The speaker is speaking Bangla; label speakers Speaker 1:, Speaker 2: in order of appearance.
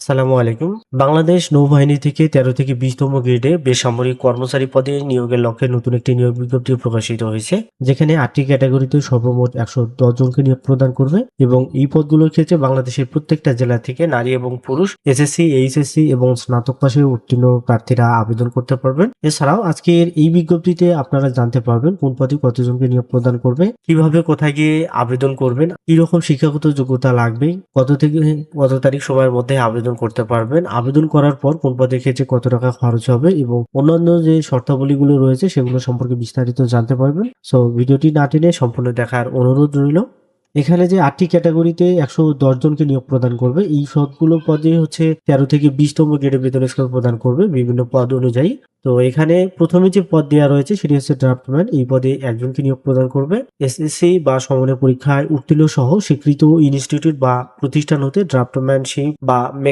Speaker 1: আসসালামু আলাইকুম। বাংলাদেশ নৌবাহিনী থেকে ১৩ থেকে ২০তম গ্রেডে বেসামরিক কর্মচারী পদে নিয়োগের লক্ষ্যে নতুন একটি নিয়োগ বিজ্ঞপ্তি প্রকাশিত হয়েছে। যেখানে ৮টি ক্যাটাগরিতে সর্বমোট ১১০ জনকে নিয়োগ প্রদান করবে এবং এই পদগুলোর ক্ষেত্রে বাংলাদেশের প্রত্যেকটা জেলা থেকে নারী এবং পুরুষ এসএসসি, এইচএসসি এবং স্নাতক পাশে উত্তীর্ণ প্রার্থীরা আবেদন করতে পারবেন। এছাড়াও আজকের এই বিজ্ঞপ্তিতে আপনারা জানতে পারবেন কোন পদে কতজনকে নিয়োগ প্রদান করবে, কিভাবে কোথায় গিয়ে আবেদন করবেন, কিরকম শিক্ষাগত যোগ্যতা লাগবে, কত থেকে কত তারিখ সময়ের মধ্যে আবেদন করতে পারবেন, আবেদন করার পর কোন পদের ক্ষেত্রে কত টাকা খরচ হবে এবং অন্যান্য যে শর্তাবলীগুলো রয়েছে সেগুলো সম্পর্কে বিস্তারিত জানতে পারবেন। সো ভিডিওটি না টেনে সম্পূর্ণ দেখার অনুরোধ রইল। এখানে যে ৮টি ক্যাটাগরিতে ১১০ জনকে নিয়োগ প্রদান করবে, এই সবগুলো পদে হচ্ছে ১৩ থেকে ২০তম গ্রেডের বেতন স্কেল প্রদান করবে বিভিন্ন পদ অনুযায়ী। তো এখানে প্রথমে যে পদ দেওয়া রয়েছে সেটি হচ্ছে ড্রাফটম্যান। এই পদে একজনকে নিয়োগ প্রদান করবে। এসএসসি বা সমমানের পরীক্ষায় উত্তীর্ণ সহ স্বীকৃত ইনস্টিটিউট বা প্রতিষ্ঠান হতে ড্রাফটম্যানশিপ বা